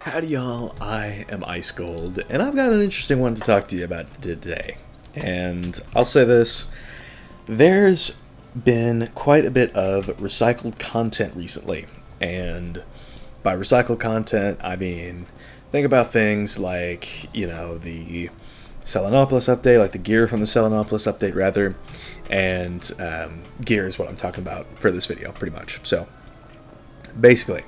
Howdy y'all, I am Ice Gold, and I've got an interesting one to talk to you about today. And I'll say this, there's been quite a bit of recycled content recently. And by recycled content, I mean, think about things like, the Selenopolis update, like the gear from the Selenopolis update rather, and gear is what I'm talking about for this video, pretty much. So, basically,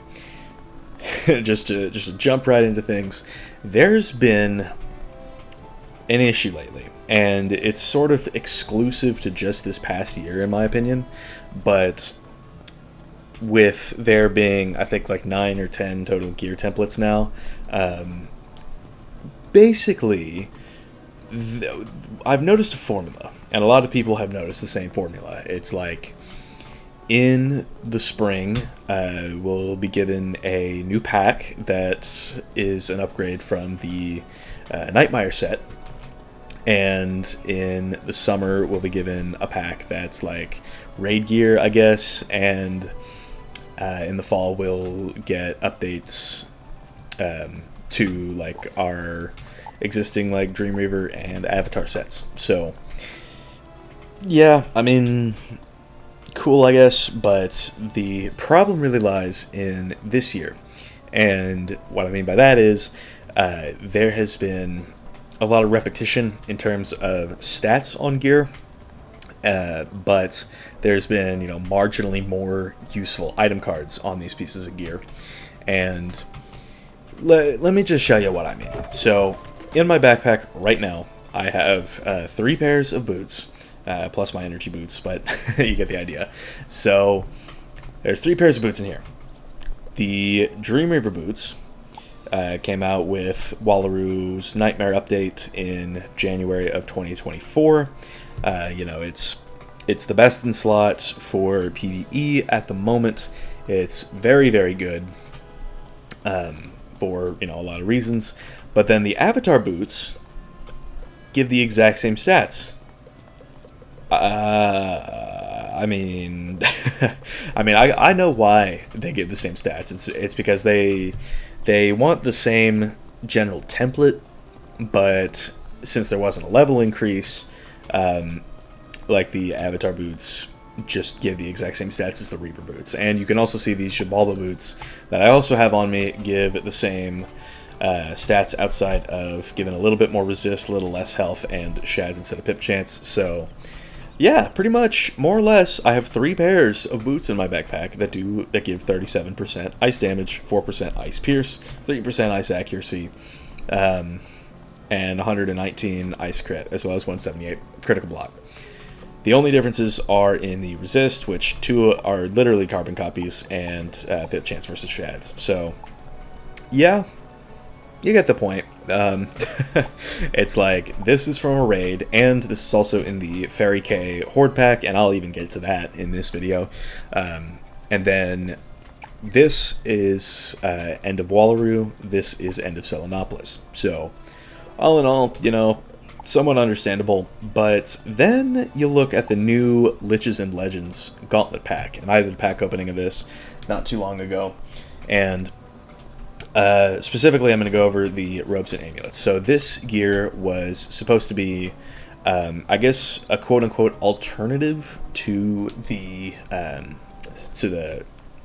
just to jump right into things, there's been an issue lately, and it's sort of exclusive to just this past year in my opinion, but with there being, I think, like 9 or 10 total gear templates now, basically I've noticed a formula, and a lot of people have noticed the same formula. It's like, in the spring, we'll be given a new pack that is an upgrade from the Nightmare set. And in the summer, we'll be given a pack that's like raid gear, I guess. And in the fall, we'll get updates to like our existing like Dreamweaver and Avatar sets. So, yeah, I mean, cool, I guess, but the problem really lies in this year. And what I mean by that is there has been a lot of repetition in terms of stats on gear, but there's been, marginally more useful item cards on these pieces of gear. And let me just show you what I mean. So, in my backpack right now, I have 3 pairs of boots, plus my energy boots, but you get the idea. So there's 3 pairs of boots in here. The Dreamweaver boots came out with Wallaru's Nightmare update in January of 2024. It's the best in slot for PvE at the moment. It's very, very good for a lot of reasons. But then the Avatar boots give the exact same stats. I mean, I know why they give the same stats. It's because they want the same general template, but since there wasn't a level increase, like the Avatar boots just give the exact same stats as the Reaper boots. And you can also see these Xibalba boots that I also have on me give the same stats outside of giving a little bit more resist, a little less health, and shads instead of pip chance. So yeah, pretty much, more or less, I have 3 pairs of boots in my backpack that give 37% ice damage, 4% ice pierce, 3% ice accuracy, and 119 ice crit, as well as 178 critical block. The only differences are in the resist, which 2 are literally carbon copies, and pip chance versus shads. So, yeah, you get the point. It's like, this is from a raid, and this is also in the Faeriequeens Horde pack, and I'll even get to that in this video. And then this is end of Wallaru, this is end of Selenopolis. So, all in all, somewhat understandable. But then you look at the new Liches and Legends Gauntlet pack, and I did a pack opening of this not too long ago, and specifically, I'm going to go over the robes and amulets. So this gear was supposed to be, I guess, a quote-unquote alternative to the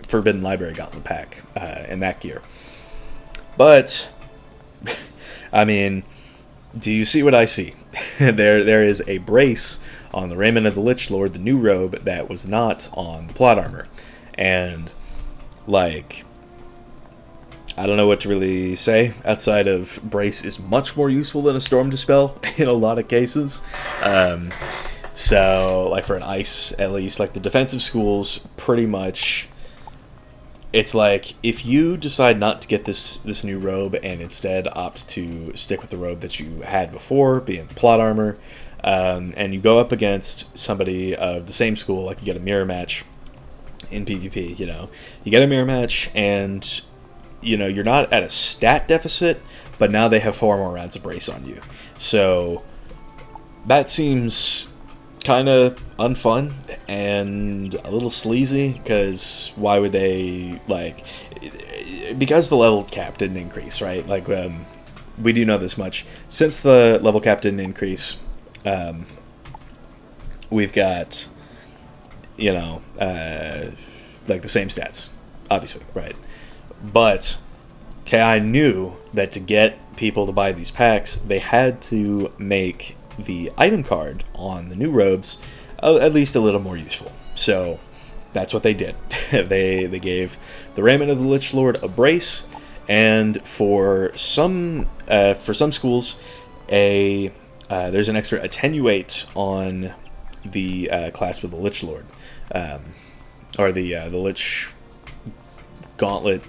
Forbidden Library Gauntlet pack in that gear. But, I mean, do you see what I see? There is a brace on the Raiment of the Lich Lord, the new robe, that was not on the plot armor. And, like, I don't know what to really say outside of brace is much more useful than a storm dispel in a lot of cases. So, like for an ice, at least, like the defensive schools, pretty much, it's like if you decide not to get this new robe and instead opt to stick with the robe that you had before, being plot armor, and you go up against somebody of the same school, like you get a mirror match in PvP, you get a mirror match and you're not at a stat deficit, but now they have 4 more rounds of brace on you. So that seems kind of unfun and a little sleazy, because why would they, like, because the level cap didn't increase, right? Like, we do know this much. Since the level cap didn't increase, we've got, you know, like the same stats, obviously, right? But KI knew that to get people to buy these packs, they had to make the item card on the new robes at least a little more useful. So that's what they did. they gave the Raiment of the Lich Lord a brace, and for some schools, there's an extra attenuate on the clasp of the Lich Lord, or the Lich Gauntlet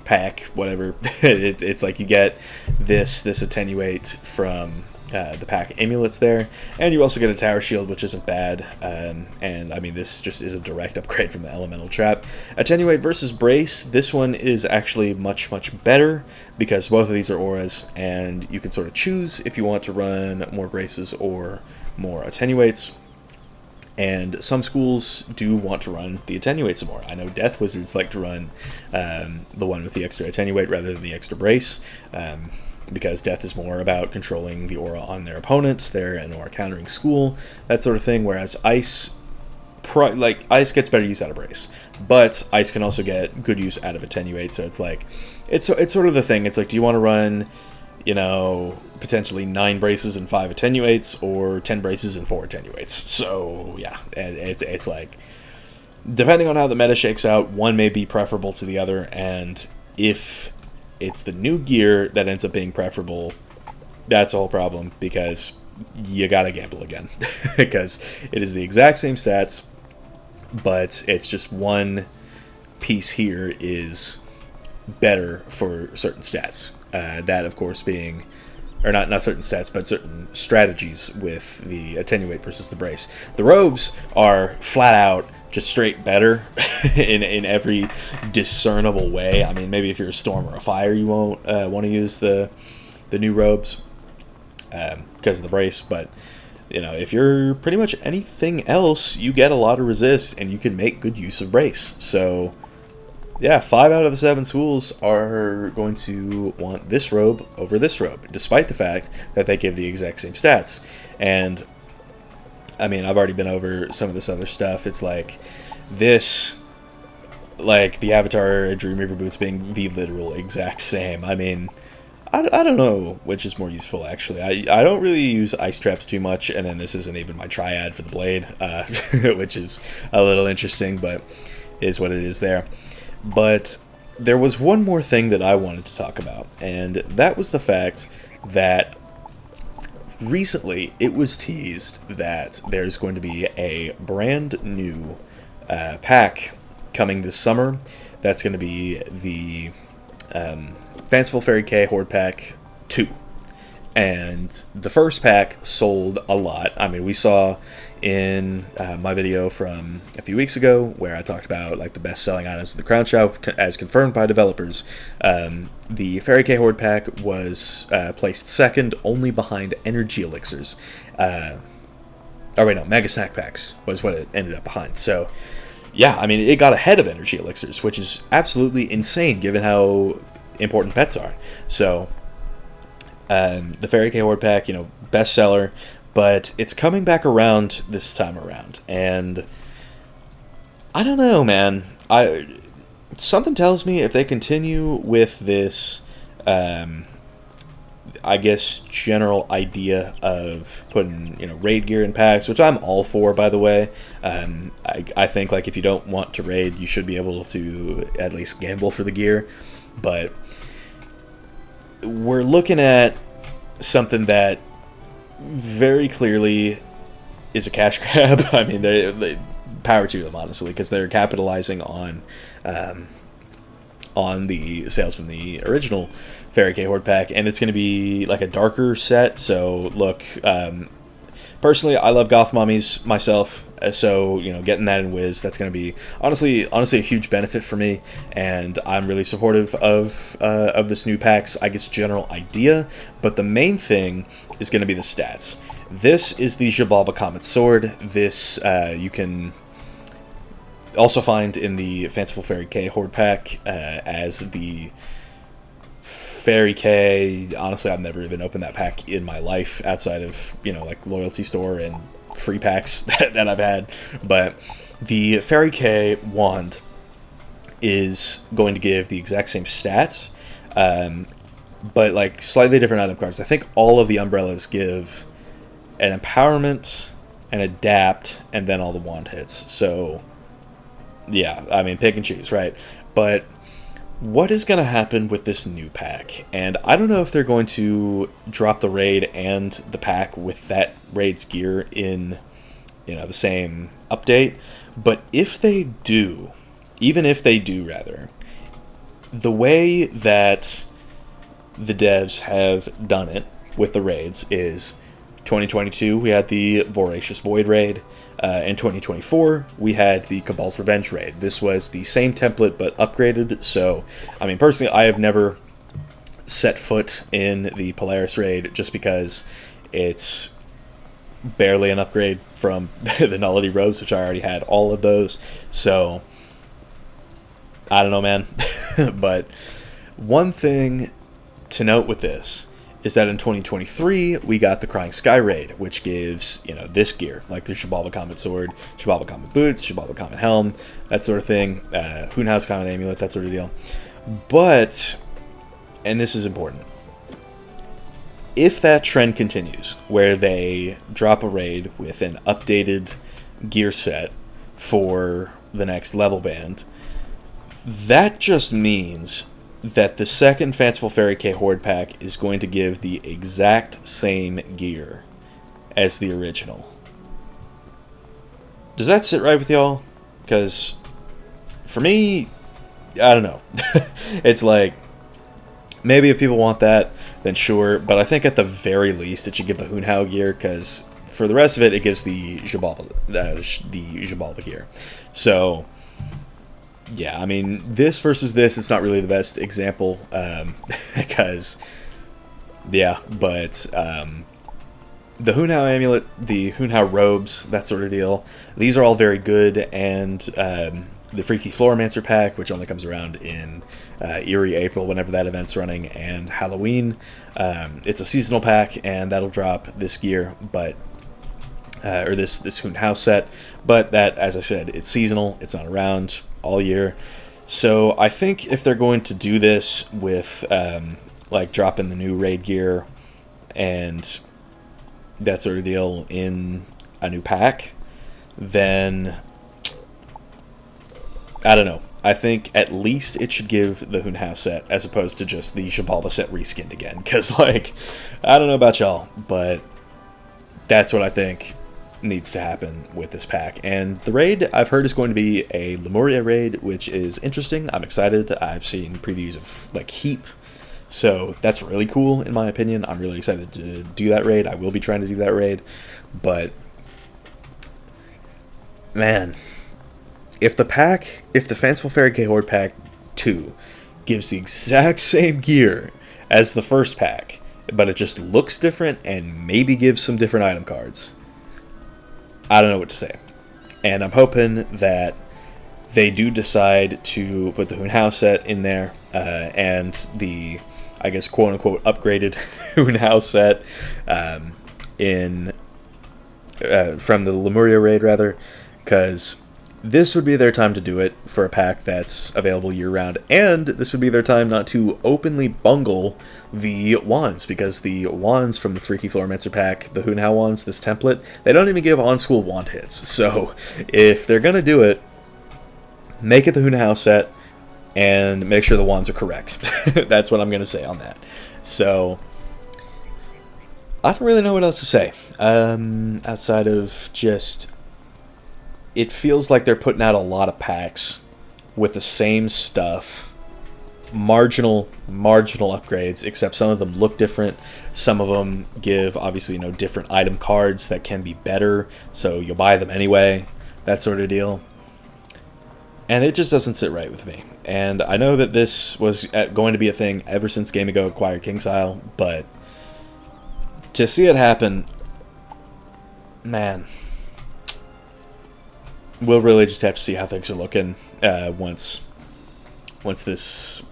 pack, whatever. It's like you get this attenuate from the pack amulets there, and you also get a tower shield, which isn't bad. And I mean, this just is a direct upgrade from the elemental trap. Attenuate versus brace, this one is actually much better because both of these are auras, and you can sort of choose if you want to run more braces or more attenuates. And some schools do want to run the attenuate some more. I know Death Wizards like to run the one with the extra attenuate rather than the extra brace, because Death is more about controlling the aura on their opponents. They're an aura countering school, that sort of thing. Whereas Ice, Ice gets better use out of brace, but Ice can also get good use out of attenuate. So it's like, it's sort of the thing. It's like, do you want to run, you know, potentially 9 braces and 5 attenuates, or 10 braces and 4 attenuates? So yeah, and it's like, depending on how the meta shakes out, one may be preferable to the other, and if it's the new gear that ends up being preferable, that's a whole problem, because you gotta gamble again. Because it is the exact same stats, but it's just one piece here is better for certain stats. That, of course, being, or not certain stats, but certain strategies with the attenuate versus the brace. The robes are flat out just straight better in every discernible way. I mean, maybe if you're a storm or a fire, you won't want to use the new robes because of the brace, but you know, if you're pretty much anything else, you get a lot of resist, and you can make good use of brace. So yeah, 5 out of the 7 schools are going to want this robe over this robe, despite the fact that they give the exact same stats. And I mean, I've already been over some of this other stuff. It's like this, like the Avatar Dream Reaver boots being the literal exact same. I mean, I don't know which is more useful, actually. I don't really use ice traps too much, and then this isn't even my triad for the blade, which is a little interesting, but is what it is there. But there was one more thing that I wanted to talk about, and that was the fact that recently it was teased that there's going to be a brand new pack coming this summer. That's going to be the Fanciful Fairy K Horde Pack 2. And the first pack sold a lot. I mean, we saw in my video from a few weeks ago where I talked about like the best-selling items in the Crown Shop as confirmed by developers. The Fairy K Horde Pack was placed second, only behind Energy Elixirs. Oh wait, no, Mega Snack Packs was what it ended up behind. So yeah, I mean, it got ahead of Energy Elixirs, which is absolutely insane given how important pets are. So the Fairy K Horde Pack, you know, bestseller, but it's coming back around this time around, and I don't know, man. Something tells me if they continue with this, I guess, general idea of putting, you know, raid gear in packs, which I'm all for, by the way. I think, like, if you don't want to raid, you should be able to at least gamble for the gear, but we're looking at something that very clearly is a cash grab. I mean, they power to them, honestly, because they're capitalizing on the sales from the original Fairy K Horde Pack, and it's going to be like a darker set. So look, personally, I love goth mummies myself, so you know, getting that in Wiz, that's going to be honestly a huge benefit for me, and I'm really supportive of this new pack's, I guess, general idea. But the main thing is going to be the stats. This is the Jabalba Comet Sword. This you can also find in the Fanciful Fairy K Horde pack as the Fairy K. Honestly, I've never even opened that pack in my life outside of, you know, like loyalty store and free packs that I've had. But the Fairy K wand is going to give the exact same stats, but like slightly different item cards. I think all of the umbrellas give an empowerment, an adapt, and then all the wand hits. So yeah, I mean, pick and choose, right? But what is going to happen with this new pack? And I don't know if they're going to drop the raid and the pack with that raid's gear in, you know, the same update. But if they do, even if they do, rather, the way that the devs have done it with the raids is 2022, we had the Voracious Void raid. In 2024, we had the Cabal's Revenge raid. This was the same template, but upgraded. So, I mean, personally, I have never set foot in the Polaris raid just because it's barely an upgrade from the Nullity robes, which I already had all of those. So, I don't know, man. But one thing to note with this is that in 2023, we got the Crying Sky raid, which gives, you know, this gear, like the Shabalba Comet Sword, Shabalba Comet Boots, Shabalba Comet Helm, that sort of thing, Hoonhouse Comet Amulet, that sort of deal. But, and this is important, if that trend continues, where they drop a raid with an updated gear set for the next level band, that just means that the second Fanciful Fairy K Horde pack is going to give the exact same gear as the original. Does that sit right with y'all? Because for me, I don't know. It's like, maybe if people want that, then sure. But I think at the very least it should give the Hoonhow gear, because for the rest of it, it gives the Jabalba gear. So yeah, I mean, this versus this, it's not really the best example, because, yeah, but the Hoonhow Amulet, the Hoonhow Robes, that sort of deal, these are all very good, and the Freaky Floromancer pack, which only comes around in Eerie April, whenever that event's running, and Halloween, it's a seasonal pack, and that'll drop this gear, but or this Hoonhow set, but that, as I said, it's seasonal, it's not around all year. So I think if they're going to do this with like dropping the new raid gear and that sort of deal in a new pack, then I don't know. I think at least it should give the Hoonhow set as opposed to just the Shabalba set reskinned again, because, like, I don't know about y'all, but that's what I think needs to happen with this pack. And the raid, I've heard, is going to be a Lemuria raid, which is interesting. I'm excited. I've seen previews of, like, Heap, so that's really cool in my opinion. I'm really excited to do that raid. I will be trying to do that raid, but man, if the Fanciful Fairy K Horde pack 2 gives the exact same gear as the first pack, but it just looks different and maybe gives some different item cards, I don't know what to say. And I'm hoping that they do decide to put the Hoonhow set in there, and the, I guess, quote-unquote upgraded Hoonhow set in from the Lemuria raid, rather, because this would be their time to do it for a pack that's available year-round, and this would be their time not to openly bungle the wands, because the wands from the Freaky Floromancer pack, the Hoonhow wands, this template, they don't even give on-school wand hits. So if they're going to do it, make it the Hoonhow set, and make sure the wands are correct. That's what I'm going to say on that. So I don't really know what else to say, outside of just, it feels like they're putting out a lot of packs with the same stuff, marginal upgrades, except some of them look different. Some of them give, obviously, you know, different item cards that can be better, so you'll buy them anyway, that sort of deal. And it just doesn't sit right with me. And I know that this was going to be a thing ever since Game Ago acquired KingsIsle, but to see it happen, man, we'll really just have to see how things are looking once this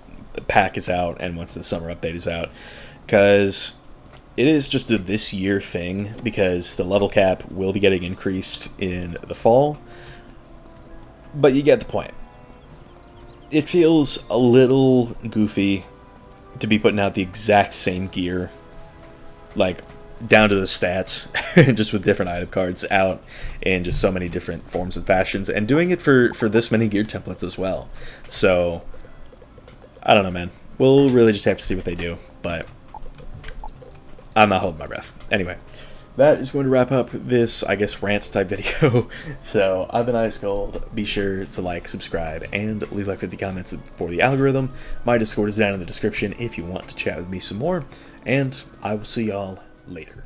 pack is out and once the summer update is out, because it is just a this year thing, because the level cap will be getting increased in the fall. But you get the point. It feels a little goofy to be putting out the exact same gear, like down to the stats, just with different item cards out in just so many different forms and fashions, and doing it for this many gear templates as well. So I don't know, man. We'll really just have to see what they do, but I'm not holding my breath. Anyway, that is going to wrap up this, I guess, rant type video. So I've been Ice Gold. Be sure to like, subscribe, and leave like 50 comments for the algorithm. My Discord is down in the description if you want to chat with me some more, and I will see y'all later.